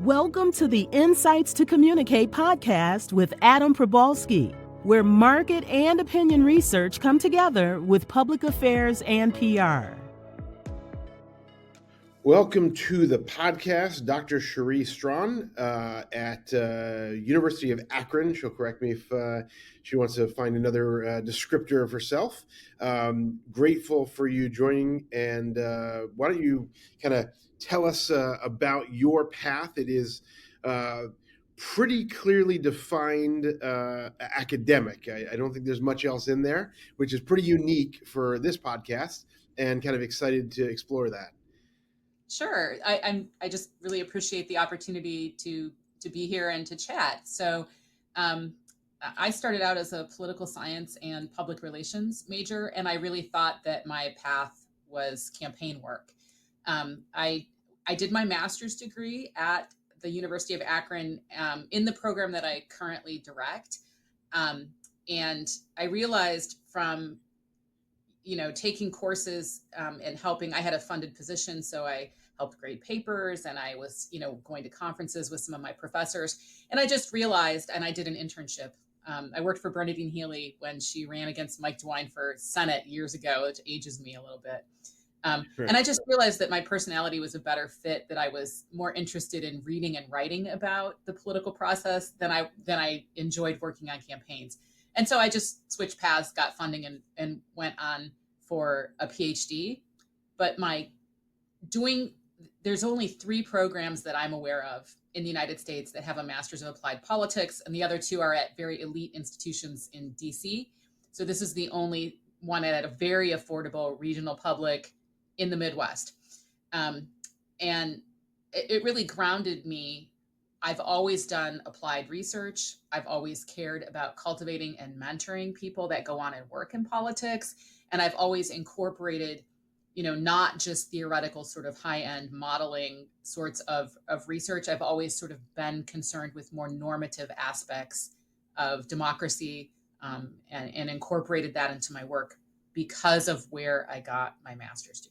Welcome to the Insights to Communicate podcast with Adam Probalski, where market and opinion research come together with public affairs and PR. Welcome to the podcast, Dr. Cherie Strachan at University of Akron. She'll correct me if she wants to find another descriptor of herself. Grateful for you joining, and why don't you kind of tell us about your path? It is pretty clearly defined academic. I don't think there's much else in there, which is pretty unique for this podcast, and kind of excited to explore that. Sure. I just really appreciate the opportunity to be here and to chat. So I started out as a political science and public relations major, and I really thought that my path was campaign work. I did my master's degree at the University of Akron in the program that I currently direct. And I realized from taking courses and helping, I had a funded position, so I helped grade papers, and I was, going to conferences with some of my professors. And I just realized, and I did an internship. I worked for Bernadine Healy when she ran against Mike DeWine for Senate years ago, which ages me a little bit. Sure. And I just realized that my personality was a better fit, that I was more interested in reading and writing about the political process than I enjoyed working on campaigns. And so I just switched paths, got funding, and went on for a PhD. But there's only 3 programs that I'm aware of in the United States that have a Master's of Applied Politics, and the other 2 are at very elite institutions in DC. So this is the only one at a very affordable regional public in the Midwest. And it really grounded me. I've always done applied research. I've always cared about cultivating and mentoring people that go on and work in politics. And I've always incorporated, not just theoretical sort of high-end modeling sorts of research. I've always sort of been concerned with more normative aspects of democracy and incorporated that into my work because of where I got my master's degree.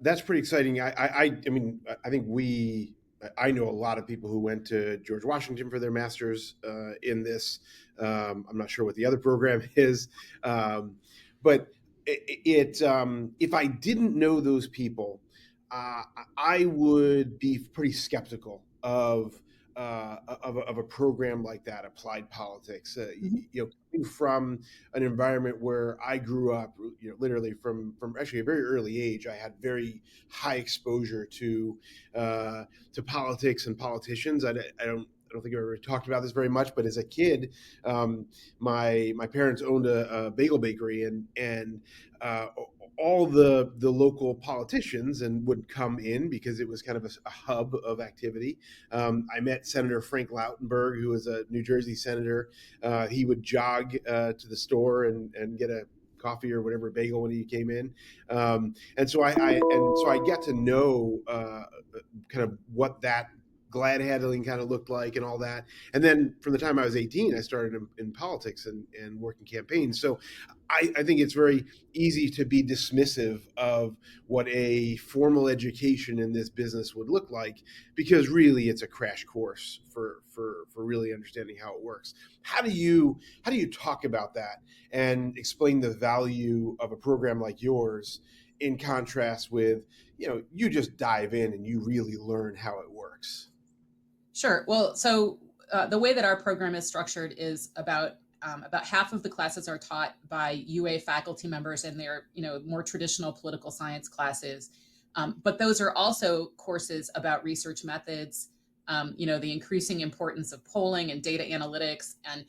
That's pretty exciting. I mean, I think I know a lot of people who went to George Washington for their master's in this. I'm not sure what the other program is, but if I didn't know those people, I would be pretty skeptical of a program like that, applied politics. Coming from an environment where I grew up, literally from actually a very early age, I had very high exposure to politics and politicians. I don't think I've ever talked about this very much, but as a kid, my parents owned a bagel bakery, and all the local politicians and would come in because it was kind of a hub of activity. I met Senator Frank Lautenberg, who was a New Jersey senator. He would jog to the store and get a coffee or whatever bagel when he came in, and so I get to know kind of what that glad handling kind of looked like and all that. And then from the time I was 18, I started in politics and working campaigns. So I think it's very easy to be dismissive of what a formal education in this business would look like, because really it's a crash course for really understanding how it works. How do you talk about that and explain the value of a program like yours in contrast with, you just dive in and you really learn how it works? Sure. Well, so the way that our program is structured is about half of the classes are taught by UA faculty members, and they're more traditional political science classes. But those are also courses about research methods, the increasing importance of polling and data analytics. And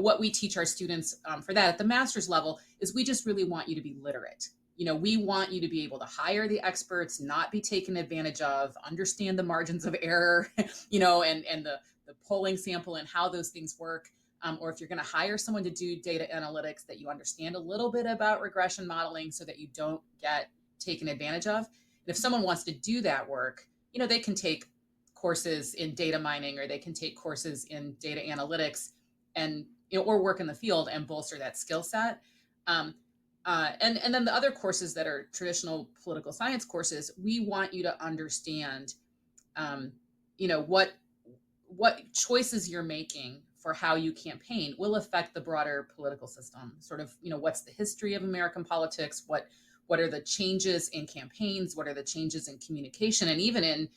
what we teach our students for that at the master's level is we just really want you to be literate. We want you to be able to hire the experts, not be taken advantage of, understand the margins of error, and the polling sample and how those things work. Or if you're going to hire someone to do data analytics, that you understand a little bit about regression modeling so that you don't get taken advantage of. And if someone wants to do that work, they can take courses in data mining, or they can take courses in data analytics and, or work in the field and bolster that skill set. And then the other courses that are traditional political science courses, we want you to understand you know, what choices you're making for how you campaign will affect the broader political system. Sort of, you know, what's the history of American politics? What are the changes in campaigns? What are the changes in communication, and even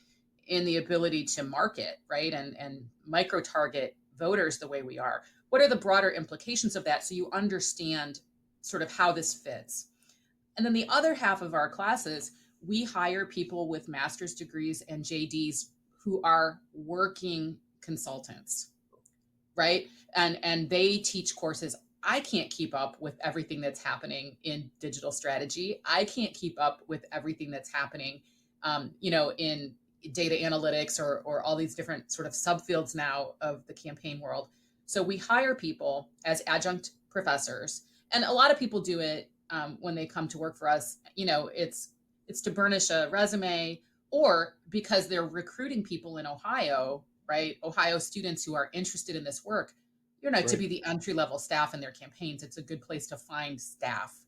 in the ability to market, right? And micro target voters the way we are. What are the broader implications of that, so you understand sort of how this fits? And then the other half of our classes, we hire people with master's degrees and JDs who are working consultants, right? And they teach courses. I can't keep up with everything that's happening in digital strategy. I can't keep up with everything that's happening, you know, in data analytics or all these different sort of subfields now of the campaign world. So we hire people as adjunct professors, and a lot of people do it when they come to work for us. You know, it's to burnish a resume, or because they're recruiting people in Ohio, right? Ohio students who are interested in this work, you know, to Right. be the entry level staff in their campaigns. It's a good place to find staff.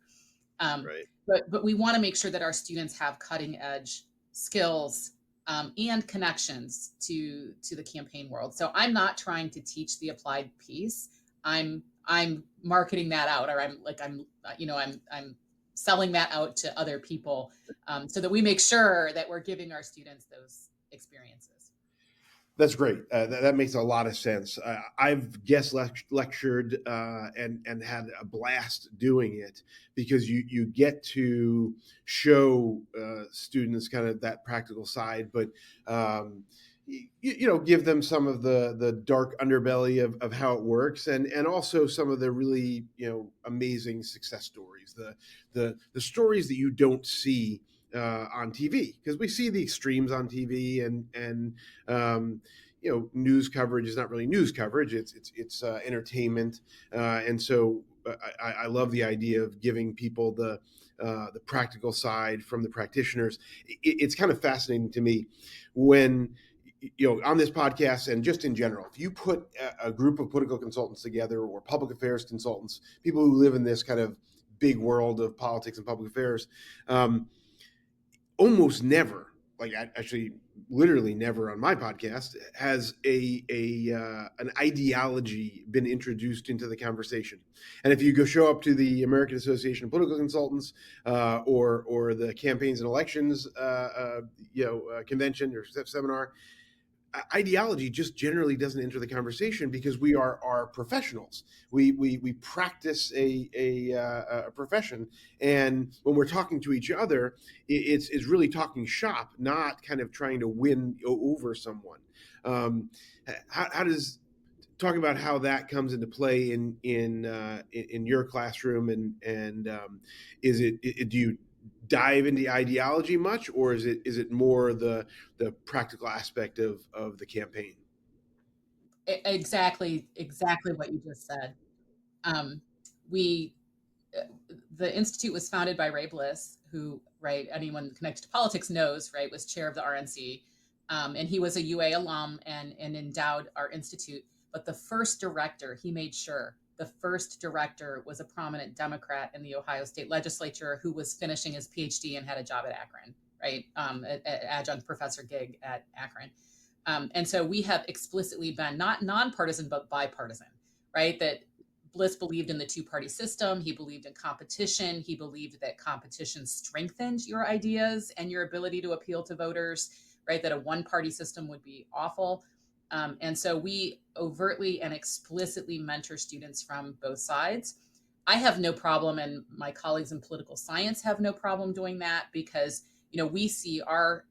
Right. But we want to make sure that our students have cutting edge skills and connections to the campaign world. So I'm not trying to teach the applied piece. I'm marketing that out, or I'm selling that out to other people, so that we make sure that we're giving our students those experiences. That's great. That makes a lot of sense. I've guest lectured and had a blast doing it, because you get to show students kind of that practical side, but you know, give them some of the dark underbelly of how it works, and also some of the really, you know, amazing success stories, the stories that you don't see on TV, because we see the extremes on TV, and you know, news coverage is not really news coverage; it's entertainment, and so I love the idea of giving people the practical side from the practitioners. It's kind of fascinating to me when, you know, on this podcast and just in general, if you put a group of political consultants together, or public affairs consultants, people who live in this kind of big world of politics and public affairs, almost never, like actually literally never on my podcast, has an ideology been introduced into the conversation. And if you go show up to the American Association of Political Consultants or the Campaigns and Elections convention or seminar, ideology just generally doesn't enter the conversation, because we are professionals. We practice a profession, and when we're talking to each other, it's really talking shop, not kind of trying to win over someone. How does talk about how that comes into play in your classroom, and is it do you dive into ideology much, or is it more the practical aspect of the campaign? Exactly what you just said. Um, we The institute was founded by Ray Bliss, who, right, anyone connected to politics knows, right, was chair of the RNC, and he was a UA alum and endowed our institute. But the first director, he made sure the first director was a prominent Democrat in the Ohio State Legislature who was finishing his PhD and had a job at Akron, right, at adjunct professor gig at Akron. And so we have explicitly been not nonpartisan, but bipartisan, right? That Bliss believed in the two-party system. He believed in competition. He believed that competition strengthened your ideas and your ability to appeal to voters, right? That a one-party system would be awful. And so we overtly and explicitly mentor students from both sides. I have no problem, and my colleagues in political science have no problem doing that, because, you know, we see our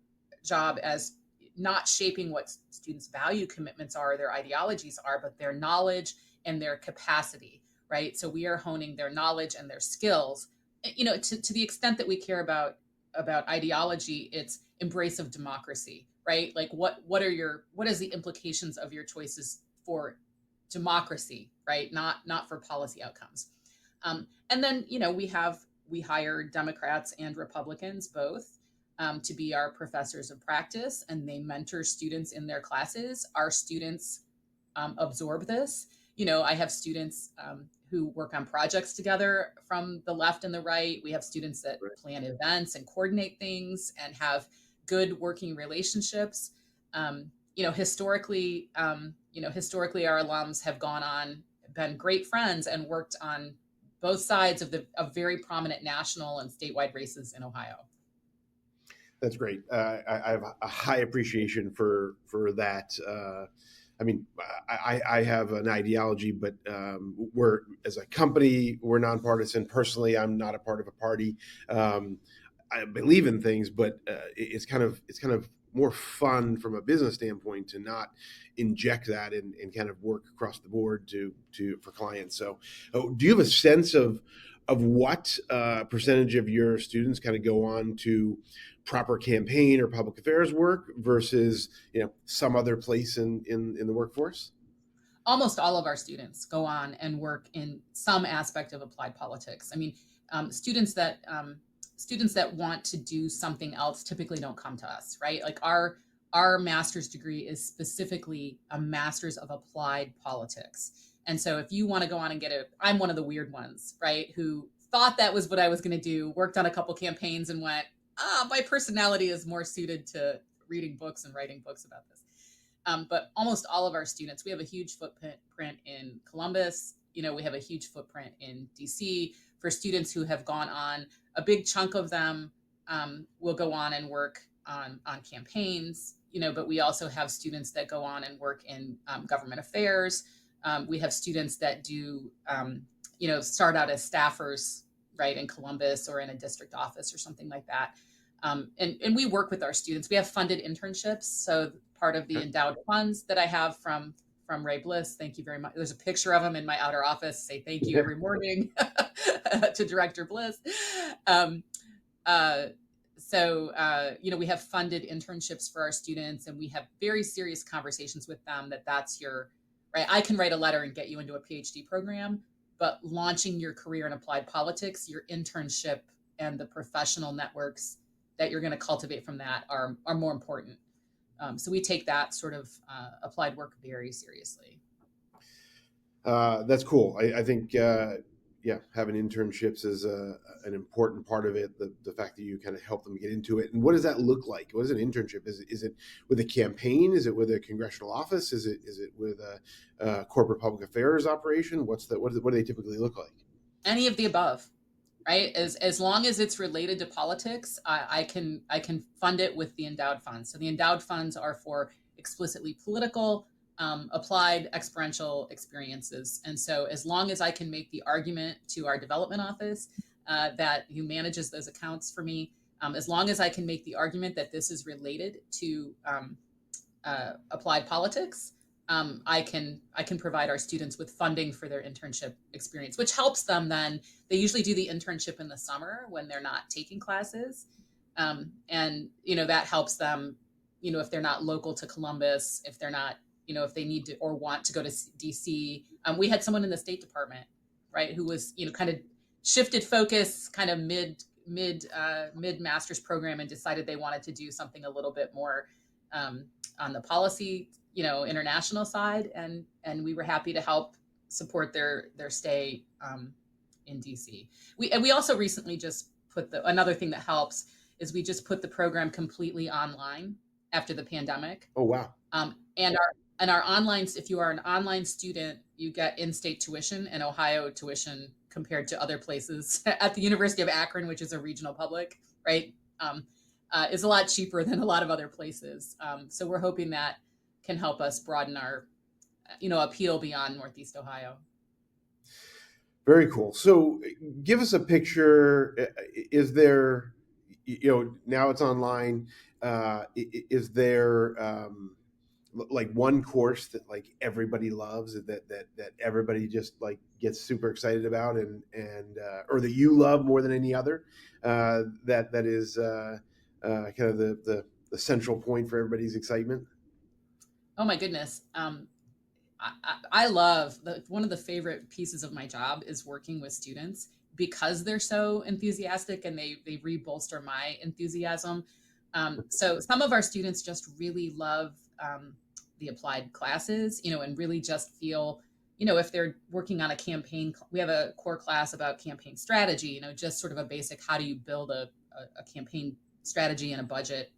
job as not shaping what students' value commitments are, their ideologies are, but their knowledge and their capacity, right? So we are honing their knowledge and their skills. You know, to the extent that we care about ideology, it's embrace of democracy, right? Like what is the implications of your choices for democracy, right? Not for policy outcomes. And then, you know, we hire Democrats and Republicans both to be our professors of practice, and they mentor students in their classes. Our students absorb this. You know, I have students who work on projects together from the left and the right. We have students that plan events and coordinate things and have good working relationships. Historically, our alums have been great friends and worked on both sides of very prominent national and statewide races in Ohio. That's great. I have a high appreciation for that. I mean, I have an ideology, but we're, as a company, we're nonpartisan. Personally, I'm not a part of a party. I believe in things, but it's kind of more fun from a business standpoint to not inject that and kind of work across the board for clients. So, do you have a sense of what percentage of your students kind of go on to proper campaign or public affairs work versus some other place in the workforce? Almost all of our students go on and work in some aspect of applied politics. I mean, students that want to do something else typically don't come to us, right? Like our master's degree is specifically a master's of applied politics. And so if you want to go on and I'm one of the weird ones, right? Who thought that was what I was going to do, worked on a couple campaigns and went, my personality is more suited to reading books and writing books about this. But almost all of our students, we have a huge footprint in Columbus. We have a huge footprint in DC. For students who have gone on, a big chunk of them will go on and work on campaigns, but we also have students that go on and work in government affairs. We have students that do, start out as staffers, right, in Columbus or in a district office or something like that. And we work with our students. We have funded internships. So part of the endowed funds that I have from Ray Bliss, thank you very much. There's a picture of him in my outer office. Say thank you every morning to Director Bliss. We have funded internships for our students, and we have very serious conversations with them that's right. I can write a letter and get you into a PhD program, but launching your career in applied politics, your internship and the professional networks that you're going to cultivate from that are more important. So we take that sort of applied work very seriously. That's cool. I think, having internships is an important part of it. The fact that you kind of help them get into it. And what does that look like? What is an internship? Is it with a campaign? Is it with a congressional office? Is it with a corporate public affairs operation? What do they typically look like? Any of the above. Right? As long as it's related to politics, I can fund it with the endowed funds. So the endowed funds are for explicitly political, applied experiential experiences. And so as long as I can make the argument to our development office who manages those accounts for me, as long as I can make the argument that this is related to applied politics, I can provide our students with funding for their internship experience, which helps them then. They usually do the internship in the summer when they're not taking classes. And, that helps them, if they're not local to Columbus, if they're not, if they need to or want to go to DC. We had someone in the State Department, right, who was, kind of shifted focus kind of mid master's program and decided they wanted to do something a little bit more on the policy international side, and we were happy to help support their stay in DC. We also recently just put another thing that helps is we just put the program completely online after the pandemic. Oh wow! And our online, if you are an online student, you get in-state tuition and Ohio tuition compared to other places. At the University of Akron, which is a regional public, right, is a lot cheaper than a lot of other places. So we're hoping that can help us broaden our, appeal beyond Northeast Ohio. Very cool. So give us a picture. Is there, now it's online. Is there like one course that like everybody loves that everybody just like gets super excited about and or that you love more than any other that is kind of the central point for everybody's excitement? Oh my goodness. I love one of the favorite pieces of my job is working with students because they're so enthusiastic and they re-bolster my enthusiasm. So some of our students just really love the applied classes, and really just feel, if they're working on a campaign, we have a core class about campaign strategy, just sort of a basic, how do you build a campaign strategy and a budget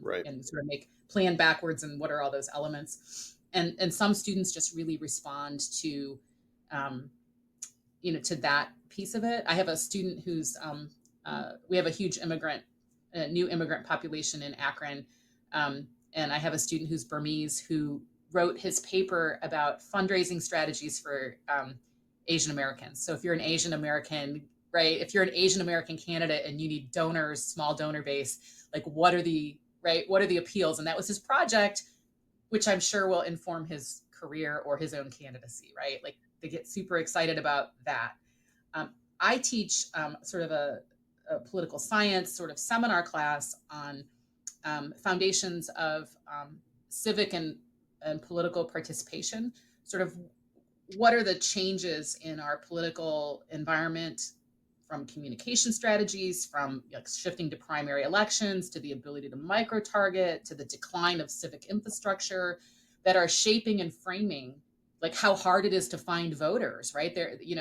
Right. and sort of plan backwards and what are all those elements. And some students just really respond to, to that piece of it. I have a student who's, we have a huge new immigrant population in Akron. And I have a student who's Burmese who wrote his paper about fundraising strategies for Asian Americans. So if you're an Asian American, right, if you're an Asian American candidate and you need donors, small donor base, like what are the appeals? And that was his project, which I'm sure will inform his career or his own candidacy, right? Like they get super excited about that. I teach sort of a political science sort of seminar class on foundations of civic and political participation, sort of what are the changes in our political environment from communication strategies, from like shifting to primary elections, to the ability to micro-target, to the decline of civic infrastructure that are shaping and framing like how hard it is to find voters, right? There, they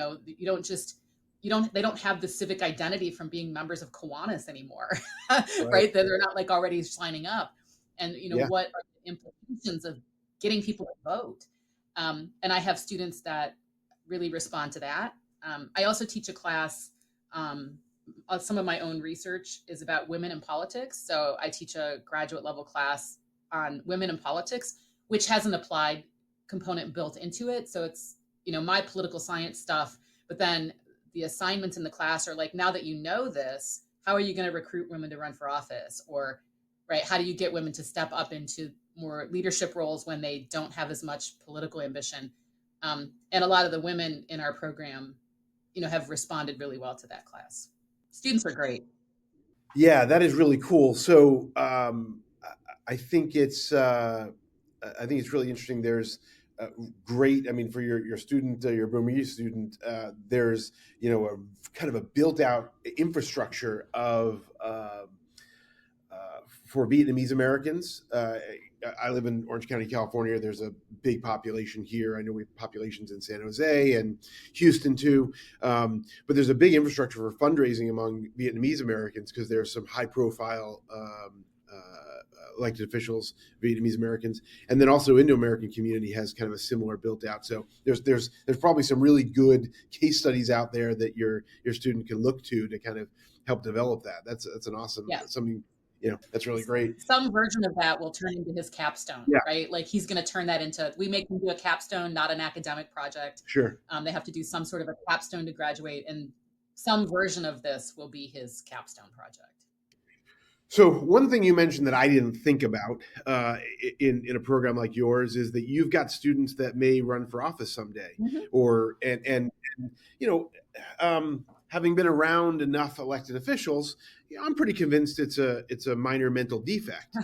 don't have the civic identity from being members of Kiwanis anymore, Right. right? They're not like already signing up. And, Yeah. what are the implications of getting people to vote? And I have students that really respond to that. I also teach a class, some of my own research is about women in politics. So I teach a graduate level class on women in politics, which has an applied component built into it. So it's, my political science stuff, but then the assignments in the class are like, now that you know this, how are you going to recruit women to run for office? Or, right, how do you get women to step up into more leadership roles when they don't have as much political ambition? And a lot of the women in our program, have responded really well to that class. Students are great. Yeah, that is really cool. So I think it's really interesting. There's great. I mean, for your student, your Burmese student, there's a kind of a built out infrastructure of for Vietnamese Americans. I live in Orange County, California. There's a big population here. I know we have populations in San Jose and Houston too. But there's a big infrastructure for fundraising among Vietnamese Americans because there's some high profile elected officials, Vietnamese Americans, and then also Indo-American community has kind of a similar built out. So there's probably some really good case studies out there that your student can look to kind of help develop that. That's an awesome, something. That's really great. Some version of that will turn into his capstone, right? Like he's going to turn that into, we make him do a capstone, not an academic project. Sure. They have to do some sort of a capstone to graduate, and some version of this will be his capstone project. So one thing you mentioned that I didn't think about in a program like yours is that you've got students that may run for office someday, or having been around enough elected officials, I'm pretty convinced it's a minor mental defect,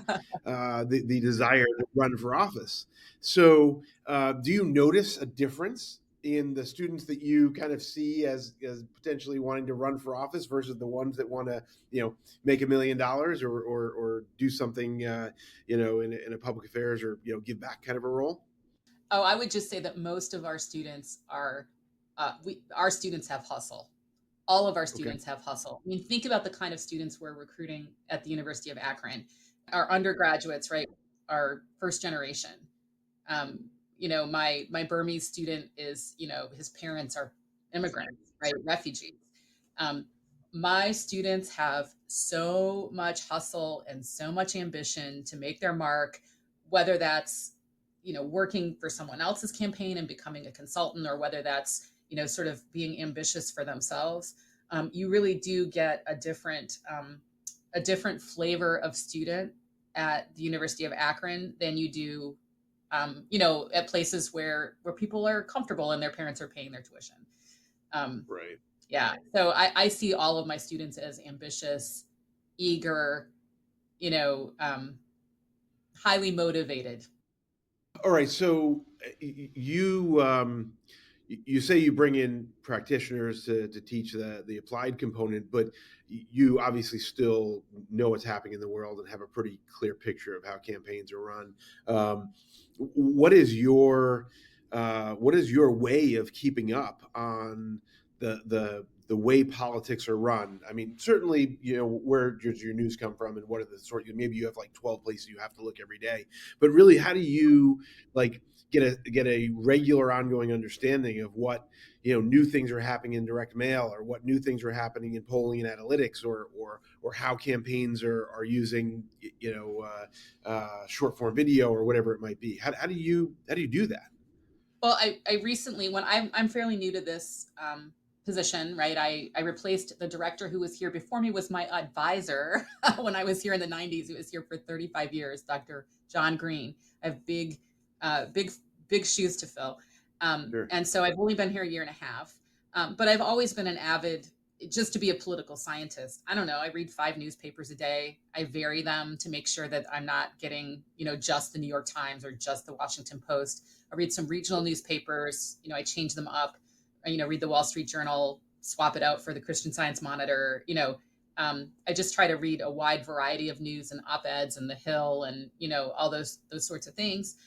the desire to run for office. So do you notice a difference in the students that you kind of see as potentially wanting to run for office versus the ones that want to, make $1 million or do something, in a public affairs or, give back kind of a role? Oh, I would just say that most of our students are, our students have hustle. All of our students have hustle. I mean, think about the kind of students we're recruiting at the University of Akron. Our undergraduates, right, are first generation. My Burmese student is, his parents are immigrants, right, refugees. My students have so much hustle and so much ambition to make their mark, whether that's, working for someone else's campaign and becoming a consultant, or whether that's, sort of being ambitious for themselves. You really do get a different flavor of student at the University of Akron than you do, at places where people are comfortable and their parents are paying their tuition. Right. Yeah. So I see all of my students as ambitious, eager, highly motivated. All right. So you say you bring in practitioners to teach the applied component, but you obviously still know what's happening in the world and have a pretty clear picture of how campaigns are run. What is your way of keeping up on the the way politics are run. I mean, certainly, where does your news come from, and what are the maybe you have like 12 places you have to look every day, but really, how do you like get a regular ongoing understanding of what new things are happening in direct mail, or what new things are happening in polling and analytics, or how campaigns are using short form video or whatever it might be. How do you do that? Well, I recently, when I'm fairly new to this position, right? I replaced the director who was here before me, was my advisor when I was here in the 90s. He was here for 35 years, Dr. John Green. I have big shoes to fill. Sure. And so I've only been here a year and a half, but I've always been an avid, just to be a political scientist. I don't know. I read 5 newspapers a day. I vary them to make sure that I'm not getting, just the New York Times or just the Washington Post. I read some regional newspapers. I change them up. Read the Wall Street Journal, swap it out for the Christian Science Monitor. I just try to read a wide variety of news and op-eds and The Hill and all those sorts of things.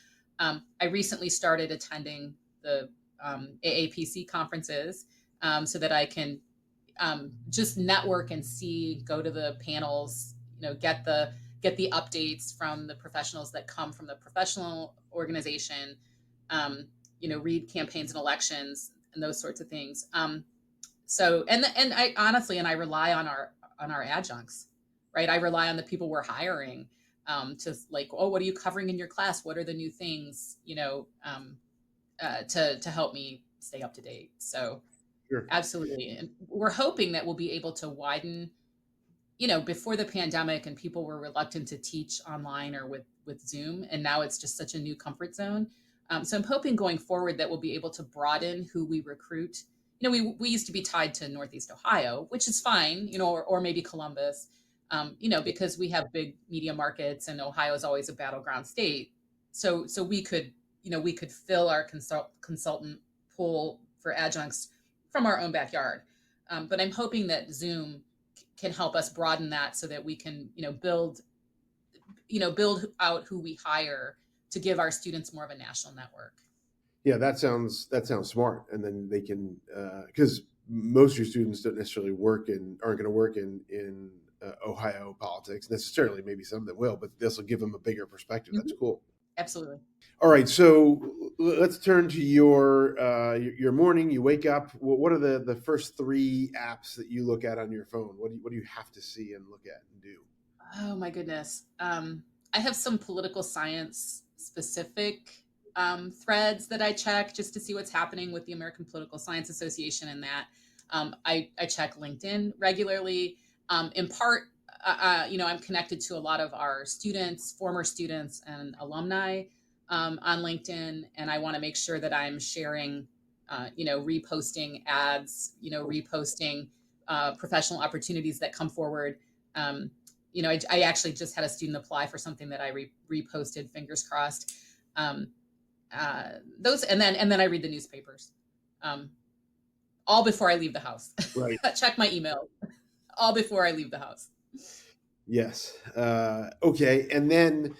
I recently started attending the AAPC conferences so that I can just network and go to the panels, get the updates from the professionals that come from the professional organization, read campaigns and elections and those sorts of things. So, and I honestly, I rely on our adjuncts, right? I rely on the people we're hiring to what are you covering in your class? What are the new things, to help me stay up to date. So Sure. Absolutely. And we're hoping that we'll be able to widen, before the pandemic and people were reluctant to teach online or with Zoom. And now it's just such a new comfort zone. So I'm hoping going forward that we'll be able to broaden who we recruit. We used to be tied to Northeast Ohio, which is fine, or maybe Columbus, because we have big media markets and Ohio is always a battleground state. So we could fill our consultant pool for adjuncts from our own backyard. But I'm hoping that Zoom can help us broaden that so that we can, build out who we hire to give our students more of a national network. Yeah, that sounds smart. And then they can, because most of your students don't necessarily aren't going to work in Ohio politics necessarily. Maybe some of them will, but this will give them a bigger perspective. That's cool. Absolutely. All right, so let's turn to your morning. You wake up. What are the first 3 apps that you look at on your phone? What do you have to see and look at and do? Oh my goodness. I have some political science specific threads that I check just to see what's happening with the American Political Science Association and that. I check LinkedIn regularly. In part, I'm connected to a lot of our students, former students and alumni on LinkedIn. And I want to make sure that I'm sharing, reposting ads, reposting professional opportunities that come forward. I actually just had a student apply for something that I reposted, fingers crossed. Those, and then I read the newspapers, all before I leave the house. Right. Check my email all before I leave the house. Yes. Okay. And then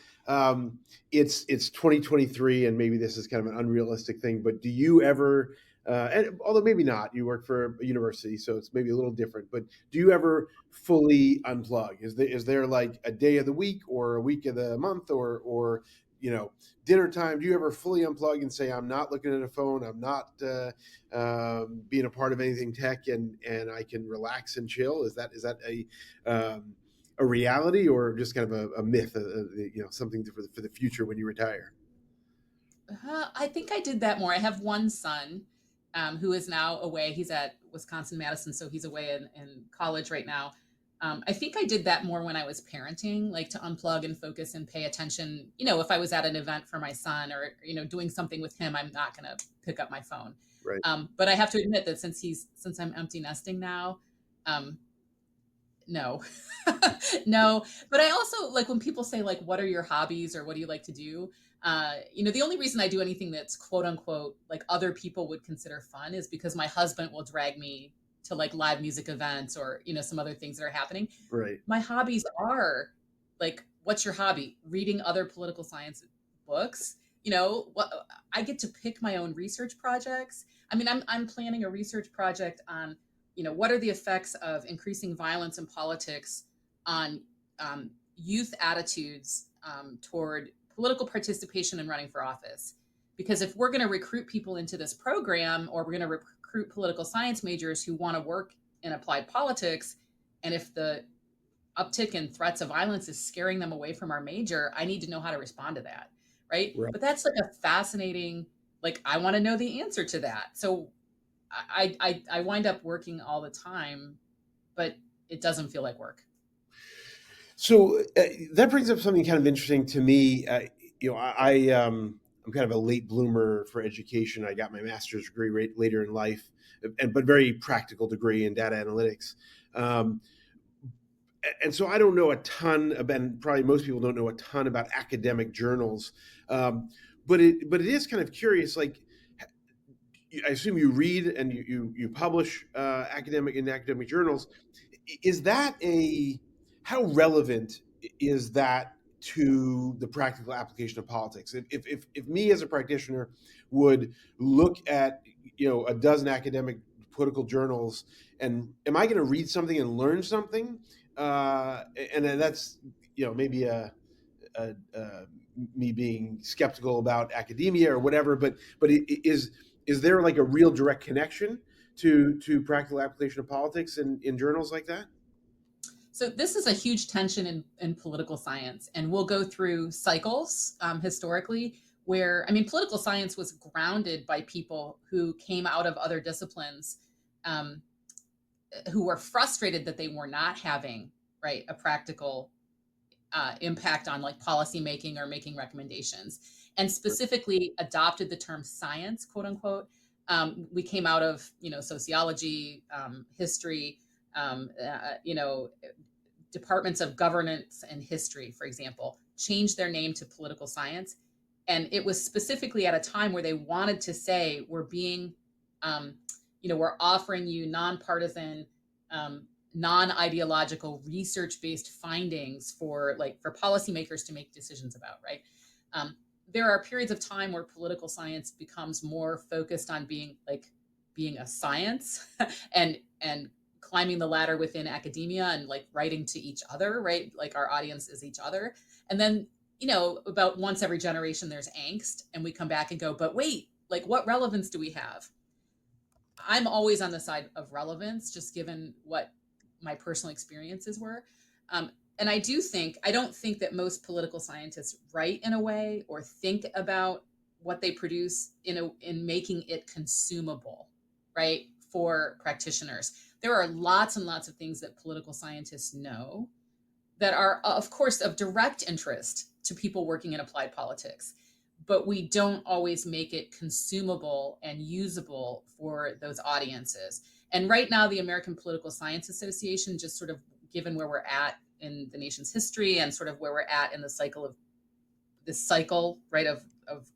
it's 2023, and maybe this is kind of an unrealistic thing, but do you ever, and although maybe not, you work for a university, so it's maybe a little different, but do you ever fully unplug? Is there like a day of the week or a week of the month or dinner time? Do you ever fully unplug and say, I'm not looking at a phone, I'm not being a part of anything tech, and I can relax and chill? Is that a reality, or just kind of a myth, something for the future when you retire? I think I did that more. I have one son who is now away. He's at Wisconsin-Madison, so he's away in college right now. I think I did that more when I was parenting, like to unplug and focus and pay attention. If I was at an event for my son or, doing something with him, I'm not going to pick up my phone. Right. But I have to admit that since I'm empty nesting now, no, no. But I also like when people say like, what are your hobbies or what do you like to do? The only reason I do anything that's quote unquote, like other people would consider fun is because my husband will drag me to like live music events or, some other things that are happening. Right. My hobbies are like, what's your hobby? Reading other political science books. I get to pick my own research projects. I mean, I'm planning a research project on what are the effects of increasing violence in politics on youth attitudes toward political participation and running for office? Because if we're going to recruit people into this program, or we're going to recruit political science majors who want to work in applied politics, and if the uptick in threats of violence is scaring them away from our major, I need to know how to respond to that, right? Right. But that's like a fascinating, like, I want to know the answer to that. So I wind up working all the time, but it doesn't feel like work. So that brings up something kind of interesting to me. I'm kind of a late bloomer for education. I got my master's degree later in life, but very practical degree in data analytics. And so I don't know a ton about, and probably most people don't know a ton about academic journals. But it is kind of curious. Like, I assume you read and you publish academic journals. Is that how relevant is that to the practical application of politics? If me as a practitioner would look at a dozen academic political journals, and am I going to read something and learn something? And then that's maybe me being skeptical about academia or whatever. But is there like a real direct connection to practical application of politics in journals like that? So this is a huge tension in political science, and we'll go through cycles historically where, political science was grounded by people who came out of other disciplines, who were frustrated that they were not having, right, a practical impact on like policy making or making recommendations, and specifically adopted the term science, quote unquote. We came out of sociology, history, departments of governance and history, for example, changed their name to political science. And it was specifically at a time where they wanted to say, we're being, we're offering you nonpartisan, non-ideological, research-based findings for policymakers to make decisions about, right? There are periods of time where political science becomes more focused on being a science and climbing the ladder within academia and like writing to each other, right? Like our audience is each other. And then, about once every generation, there's angst, and we come back and go, but wait, like what relevance do we have? I'm always on the side of relevance, just given what my personal experiences were. And I don't think that most political scientists write in a way or think about what they produce in making it consumable, right, for practitioners. There are lots and lots of things that political scientists know that are, of course, of direct interest to people working in applied politics, but we don't always make it consumable and usable for those audiences. And right now, the American Political Science Association, just sort of given where we're at in the nation's history and sort of where we're at in the cycle, right, of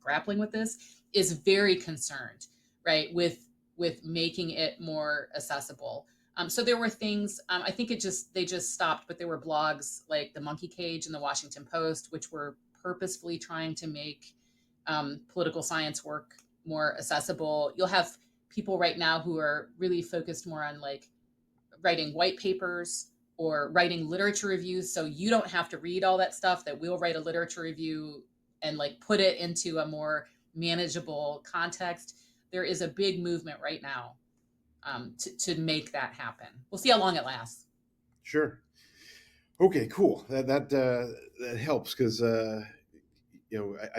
grappling with this, is very concerned, right, with making it more accessible. So there were things, I think they just stopped, but there were blogs like the Monkey Cage and the Washington Post, which were purposefully trying to make political science work more accessible. You'll have people right now who are really focused more on like writing white papers or writing literature reviews. So you don't have to read all that stuff, that we'll write a literature review and like put it into a more manageable context. There is a big movement right now to make that happen. We'll see how long it lasts. Sure. Okay, cool. That helps, because I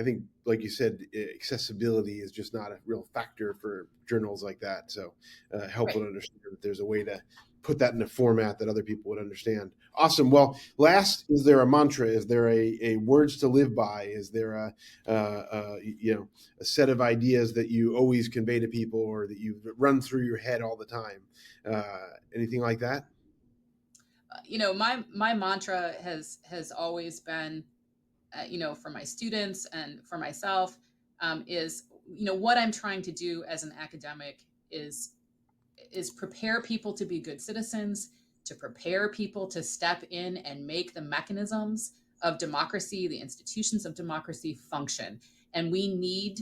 think, like you said, accessibility is just not a real factor for journals like that. So helpful to understand that there's a way to put that in a format that other people would understand. Awesome. Well, last, is there a mantra? Is there a words to live by? Is there a set of ideas that you always convey to people, or that you run through your head all the time? Anything like that? My mantra has always been, for my students and for myself, is, what I'm trying to do as an academic is prepare people to be good citizens, to prepare people to step in and make the mechanisms of democracy, the institutions of democracy, function. And we need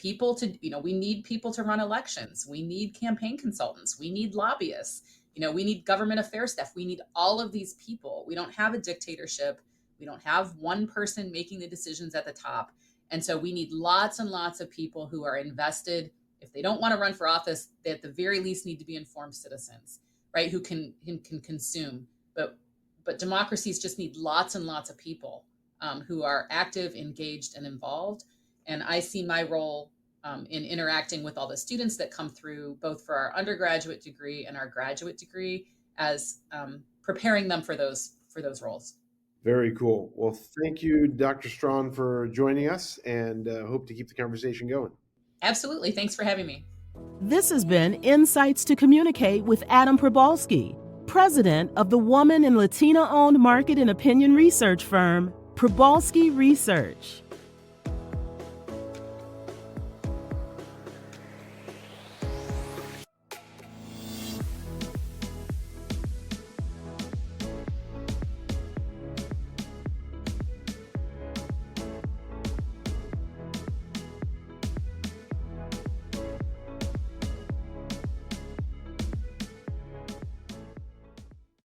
people to, we need people to run elections. We need campaign consultants. We need lobbyists. We need government affairs staff. We need all of these people. We don't have a dictatorship. We don't have one person making the decisions at the top. And so we need lots and lots of people who are invested. If they don't want to run for office, they at the very least need to be informed citizens, right? Who can consume. But democracies just need lots and lots of people who are active, engaged, and involved. And I see my role in interacting with all the students that come through, both for our undergraduate degree and our graduate degree, as preparing them for those roles. Very cool. Well, thank you, Dr. Strachan, for joining us, and hope to keep the conversation going. Absolutely. Thanks for having me. This has been Insights to Communicate with Adam Probalski, president of the woman and Latina-owned market and opinion research firm, Probalski Research.